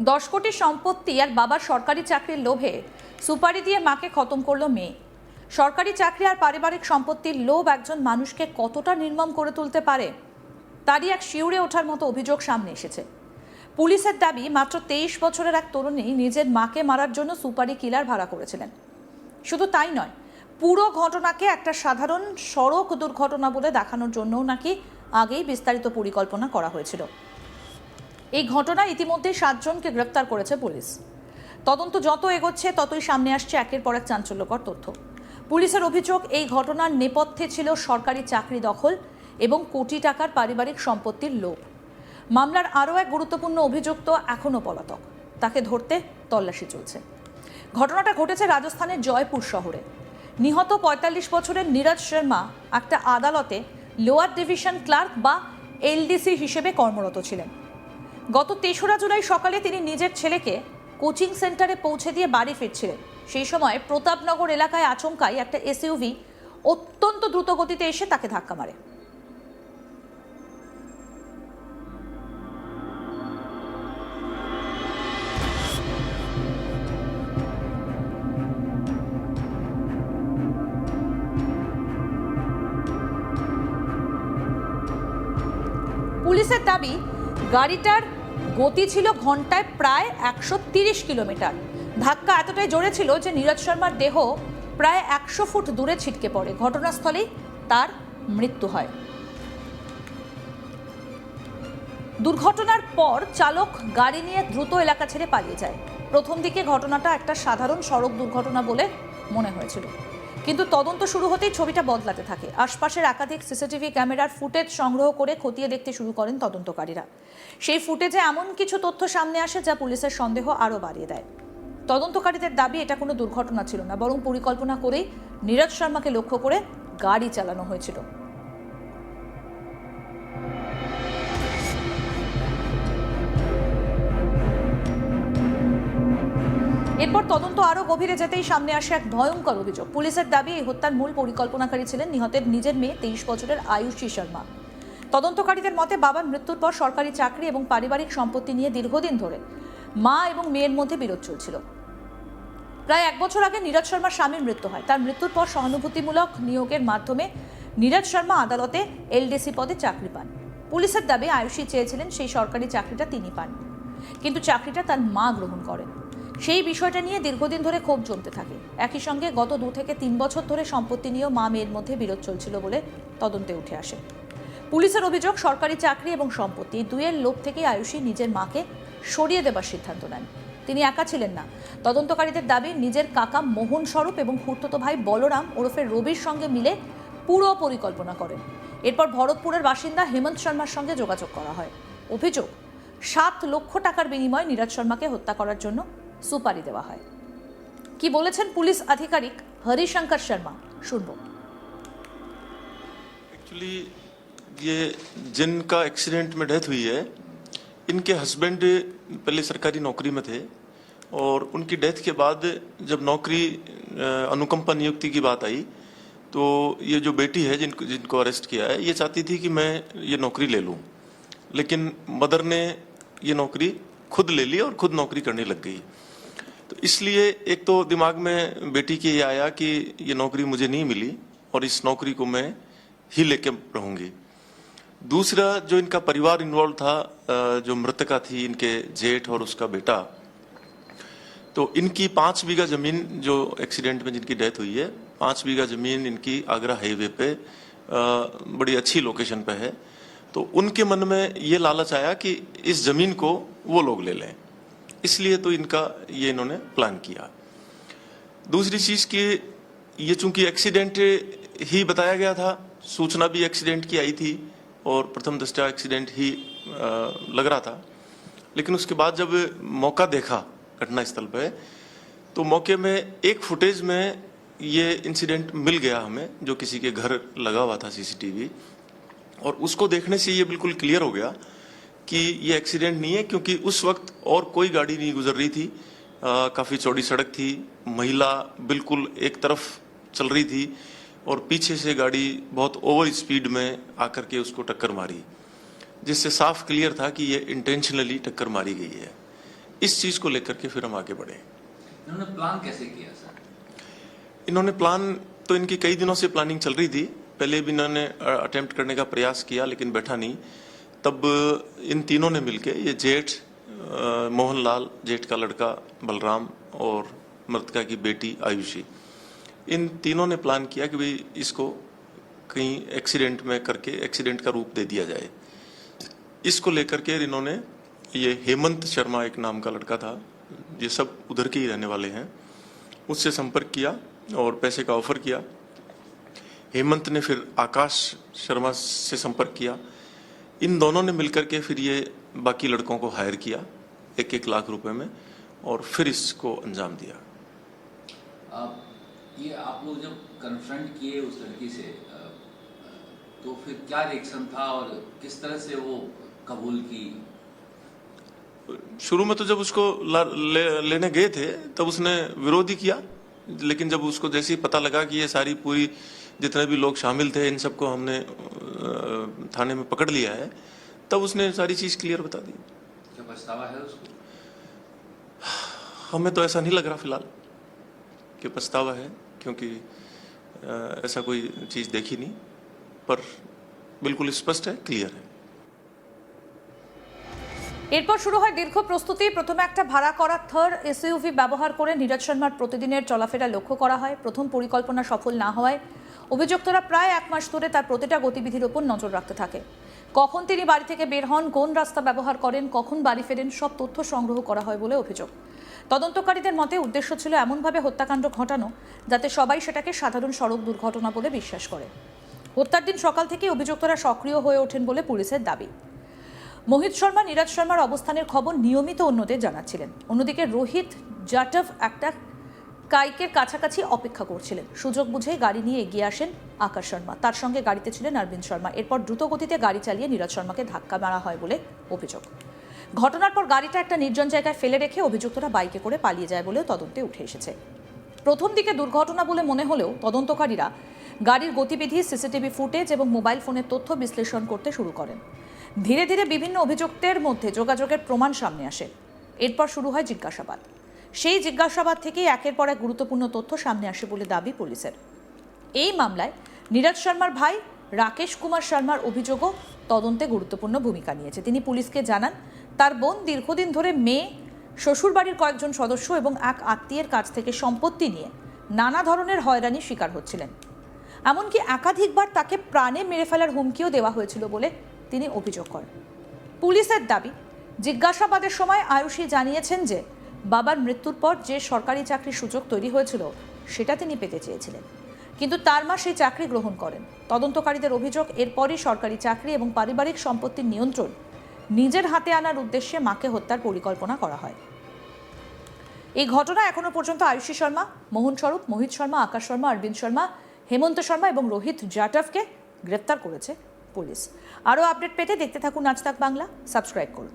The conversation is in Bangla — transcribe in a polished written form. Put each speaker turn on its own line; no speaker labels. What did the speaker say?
10 কোটি সম্পত্তি আর বাবার সরকারি চাকরির লোভে সুপারি দিয়ে মাকে খতম করলো মেয়ে। সরকারি চাকরি আর পারিবারিক সম্পত্তির লোভ একজন মানুষকে কতটা নির্মম করে তুলতে পারে তারই এক শিউরে ওঠার মতো অভিযোগ সামনে এসেছে। পুলিশের দাবি, মাত্র 23 বছরের এক তরুণী নিজের মাকে মারার জন্য সুপারি কিলার ভাড়া করেছিলেন। শুধু তাই নয়, পুরো ঘটনাকে একটা সাধারণ সড়ক দুর্ঘটনা বলে দেখানোর জন্যও নাকি আগেই বিস্তারিত পরিকল্পনা করা হয়েছিল। এই ঘটনায় ইতিমধ্যে 7 জনকে গ্রেপ্তার করেছে পুলিশ। তদন্ত যত এগোচ্ছে ততই সামনে আসছে একের পর এক চাঞ্চল্যকর তথ্য। পুলিশের অভিযোগ, এই ঘটনার নেপথ্যে ছিল সরকারি চাকরি দখল এবং কোটি টাকার পারিবারিক সম্পত্তির লোভ। মামলার আরও এক গুরুত্বপূর্ণ অভিযুক্ত এখনও পলাতক, তাকে ধরতে তল্লাশি চলছে। ঘটনাটা ঘটেছে রাজস্থানের জয়পুর শহরে। নিহত 45 বছরের নীরজ শর্মা একটা আদালতে লোয়ার ডিভিশন ক্লার্ক বা এলডিসি হিসেবে কর্মরত ছিলেন। গত 3রা জুলাই সকালে তিনি নিজের ছেলেকে কোচিং সেন্টারে পৌঁছে দিয়ে বাড়ি ফিরছিলেন। সেই সময় প্রতাপনগর এলাকায় আচমকাই একটা এসইউভি অত্যন্ত দ্রুত গতিতে এসে তাকে ধাক্কা মারে। পুলিশের দাবি, গাড়িটার গতি ছিল ঘন্টায় প্রায় 130 কিলোমিটার। ধাক্কা এতটাই জোরে ছিল যে নীরজ শর্মার দেহ প্রায় 100 ফুট দূরে ছিটকে পড়ে। ঘটনাস্থলেই তার মৃত্যু হয়। দুর্ঘটনার পর চালক গাড়ি নিয়ে দ্রুত এলাকা ছেড়ে পালিয়ে যায়। প্রথম দিকে ঘটনাটা একটা সাধারণ সড়ক দুর্ঘটনা বলে মনে হয়েছিল, কিন্তু তদন্ত শুরু হতেই ছবিটা বদলাতে থাকে। আশপাশের একাধিক সিসিটিভি ক্যামেরার ফুটেজ সংগ্রহ করে খতিয়ে দেখতে শুরু করেন তদন্তকারীরা। সেই ফুটেজে এমন কিছু তথ্য সামনে আসে যা পুলিশের সন্দেহ আরও বাড়িয়ে দেয়। তদন্তকারীদের দাবি, এটা কোনো দুর্ঘটনা ছিল না, বরং পরিকল্পনা করেই নীরজ শর্মাকে লক্ষ্য করে গাড়ি চালানো হয়েছিল। এরপর তদন্ত আরও গভীরে যেতেই সামনে আসে এক ভয়ঙ্কর অভিযোগ। পুলিশের দাবি, এই হত্যার মূল পরিকল্পনাকারী ছিলেন নিহতের নিজের মেয়ে 23 বছরের আয়ুষী শর্মা। তদন্তকারীদের মতে, বাবার মৃত্যুর পর সরকারি চাকরি এবং পারিবারিক সম্পত্তি নিয়ে দীর্ঘদিন ধরে মা এবং মেয়ের মধ্যে বিরোধ চলছিল। প্রায় 1 বছর আগে নীরজ শর্মার স্বামীর মৃত্যু হয়। তার মৃত্যুর পর সহানুভূতিমূলক নিয়োগের মাধ্যমে নীরজ শর্মা আদালতে এলডিসি পদে চাকরি পান। পুলিশের দাবি, আয়ুষী চেয়েছিলেন সেই সরকারি চাকরিটা তিনি পান, কিন্তু চাকরিটা তার মা গ্রহণ করেন। সেই বিষয়টা নিয়ে দীর্ঘদিন ধরে ক্ষোভ জমতে থাকে। একই সঙ্গে গত 2 থেকে 3 বছর ধরে সম্পত্তি নিয়েও মা মেয়ের মধ্যে বিরোধ চলছিল বলে তদন্তে উঠে আসে। পুলিশের অভিযোগ, সরকারি চাকরি এবং সম্পত্তি দুয়ের লোভ থেকে আয়ুষী নিজের মাকে সরিয়ে দেবার সিদ্ধান্ত নেন। তিনি একা ছিলেন না। তদন্তকারীদের দাবি, নিজের কাকা মোহন স্বরূপ এবং খুড়তুতো ভাই বলরাম ওরফে রবির সঙ্গে মিলে পুরো পরিকল্পনা করেন। এরপর ভরতপুরের বাসিন্দা হেমন্ত শর্মার সঙ্গে যোগাযোগ করা হয়। অভিযোগ, 7 লক্ষ টাকার বিনিময়ে নীরজ শর্মাকে হত্যা করার জন্য সুপারি দেওয়া হয়। কি বলেছেন পুলিশ আধিকারিক হরিশঙ্কর শর্মা, শুনবো।
एक्चुअली ये जिनका एक्सीडेंट में डेथ हुई है, इनके हस्बैंड पहले सरकारी नौकरी में थे और उनकी डेथ के बाद जब नौकरी अनुकंपा नियुक्ति की बात आई तो ये जो बेटी है जिनको अरेस्ट किया है, ये चाहती थी कि मैं ये नौकरी ले लूं, लेकिन मदर ने ये नौकरी खुद ले ली और खुद नौकरी करने लग गई। तो इसलिए एक तो दिमाग में बेटी के ये आया कि ये नौकरी मुझे नहीं मिली और इस नौकरी को मैं ही लेके रहूंगी। दूसरा, जो इनका परिवार इन्वॉल्व था, जो मृतका थी इनके जेठ और उसका बेटा, तो इनकी 5 बीघा जमीन जो एक्सीडेंट में जिनकी डेथ हुई है, 5 बीघा जमीन इनकी आगरा हाईवे पे बड़ी अच्छी लोकेशन पे है। तो उनके मन में ये लालच आया कि इस जमीन को वो लोग ले लें, इसलिए तो इनका ये इन्होंने प्लान किया। दूसरी चीज कि ये चूंकि एक्सीडेंट ही बताया गया था, सूचना भी एक्सीडेंट की आई थी और प्रथम दृष्टया एक्सीडेंट ही लग रहा था, लेकिन उसके बाद जब मौका देखा घटनास्थल पे, तो मौके में एक फुटेज में ये इंसिडेंट मिल गया हमें, जो किसी के घर लगा हुआ था सीसीटीवी, और उसको देखने से ये बिल्कुल क्लियर हो गया कि ये एक्सीडेंट नहीं है, क्योंकि उस वक्त और कोई गाड़ी नहीं गुजर रही थी। काफी चौड़ी सड़क थी, महिला बिल्कुल एक तरफ चल रही थी और पीछे से गाड़ी बहुत ओवर स्पीड में आकर के उसको टक्कर मारी, जिससे साफ क्लियर था कि ये इंटेंशनली टक्कर मारी गई है। इस चीज को लेकर के फिर हम आगे बढ़े।
इन्होंने प्लान कैसे किया सर?
इन्होंने प्लान तो इनकी कई दिनों से प्लानिंग चल रही थी, पहले भी इन्होंने अटेम्प्ट करने का प्रयास किया लेकिन बैठा नहीं। तब इन तीनों ने मिलके, ये जेठ मोहनलाल, जेठ का लड़का बलराम और मृतका की बेटी आयुषी, इन तीनों ने प्लान किया कि भाई इसको कहीं एक्सीडेंट में करके एक्सीडेंट का रूप दे दिया जाए। इसको लेकर के इन्होंने, ये हेमंत शर्मा एक नाम का लड़का था, ये सब उधर के ही रहने वाले हैं, उससे संपर्क किया और पैसे का ऑफर किया। हेमंत ने फिर आकाश शर्मा से संपर्क किया। इन दोनों ने मिलकर के फिर ये बाकी लड़कों को हायर किया 1-1 लाख रुपए में, और फिर इसको अंजाम दिया।
ये आप लोग जब कन्फ्रंट किए उस लड़की से, तो फिर क्या रिएक्शन था और किस तरह से वो कबूल की?
शुरू में तो जब उसको लेने गए थे तब उसने विरोध ही किया, लेकिन जब उसको जैसे ही पता लगा कि ये सारी पूरी जितने भी लोग शामिल थे इन सबको हमने थाने में पकड़ लिया है, तब उसने सारी चीज क्लियर बता दी।
क्या पछतावा है उसको?
हमें तो ऐसा नहीं लग रहा फिलहाल कि पछतावा है, क्योंकि ऐसा कोई चीज देखी नहीं, पर बिल्कुल स्पष्ट है, क्लियर है।
এরপর শুরু হয় দীর্ঘ প্রস্তুতি। প্রথমে একটা ভাড়া করা থার এসইউভি ব্যবহার করে নীরজ শর্মার প্রতিদিনের চলাফেরা লক্ষ্য করা হয়। প্রথম পরিকল্পনা সফল না হওয়ায় অভিযুক্তরা প্রায় 1 মাস ধরে তার প্রতিটা গতিবিধির উপর নজর রাখতে থাকে। কখন তিনি বাড়ি থেকে বের হন, কোন রাস্তা ব্যবহার করেন, কখন বাড়ি ফেরেন, সব তথ্য সংগ্রহ করা হয় বলে অভিযোগ। তদন্তকারীদের মতে উদ্দেশ্য ছিল এমনভাবে হত্যাকাণ্ড ঘটানো যাতে সবাই সেটাকে সাধারণ সড়ক দুর্ঘটনা বলে বিশ্বাস করে। হত্যার দিন সকাল থেকে অভিযুক্তরা সক্রিয় হয়ে ওঠেন বলে পুলিশের দাবি। মোহিত শর্মা নীরজ শর্মার অবস্থানের খবর নিয়মিত অন্যদের জানাচ্ছিলেন। অন্যদিকে রোহিত জাটভ একটা কাইকের কাছাকাছি অপেক্ষা করছিলেন। সুযোগ বুঝে গাড়ি নিয়ে এগিয়ে আসেন আকাশ শর্মা, তার সঙ্গে গাড়িতে ছিলেন অরবিন্দ শর্মা। এরপর দ্রুত গতিতে গাড়ি চালিয়ে নীরজ শর্মাকে ধাক্কা মারা হয় বলে অভিযোগ। ঘটনার পর গাড়িটা একটা নির্জন জায়গায় ফেলে রেখে অভিযুক্তরা বাইকে করে পালিয়ে যায় বলেও তদন্তে উঠে এসেছে। প্রথম দিকে দুর্ঘটনা বলে মনে হলেও তদন্তকারীরা গাড়ির গতিবিধি, সিসিটিভি ফুটেজ এবং মোবাইল ফোনের তথ্য বিশ্লেষণ করতে শুরু করেন। ধীরে ধীরে বিভিন্ন অভিযুক্তের মধ্যে যোগাযোগের প্রমাণ সামনে আসে। এরপর শুরু হয় জিজ্ঞাসাবাদ। সেই জিজ্ঞাসাবাদ থেকেই একের পর এক গুরুত্বপূর্ণ তথ্য সামনে আসে বলে দাবি পুলিশের। এই মামলায় নীরজ শর্মার ভাই রাকেশ কুমার শর্মার অভিযোগও তদন্তে গুরুত্বপূর্ণ ভূমিকা নিয়েছে। তিনি পুলিশকে জানান তার বোন দীর্ঘদিন ধরে মেয়ে, শ্বশুরবাড়ির কয়েকজন সদস্য এবং এক আত্মীয়ের কাছ থেকে সম্পত্তি নিয়ে নানা ধরনের হয়রানির শিকার হচ্ছিলেন। এমনকি একাধিকবার তাকে প্রাণে মেরে ফেলার হুমকিও দেওয়া হয়েছিল বলে তিনি অভিযোগ করেন। পুলিশের দাবি, জিজ্ঞাসাবাদের সময় আয়ুষী জানিয়েছেন যে বাবার মৃত্যুর পর যে সরকারি চাকরির সুযোগ তৈরি হয়েছিল সেটা তিনি পেতে চেয়েছিলেন, কিন্তু তার মা সেই চাকরি গ্রহণ করেন। তদন্তকারীদের অভিযোগ, এরপরই সরকারি চাকরি এবং পারিবারিক সম্পত্তির নিয়ন্ত্রণ নিজের হাতে আনার উদ্দেশ্যে মাকে হত্যার পরিকল্পনা করা হয়। এই ঘটনা এখনো পর্যন্ত আয়ুষী শর্মা, মোহন স্বরূপ, মোহিত শর্মা, আকাশ শর্মা, অরবিন্দ শর্মা, হেমন্ত শর্মা এবং রোহিত জাটভকে গ্রেপ্তার করেছে পুলিশ। আরও আপডেট পেতে দেখতে থাকুন আজ তাক বাংলা, সাবস্ক্রাইব করুন।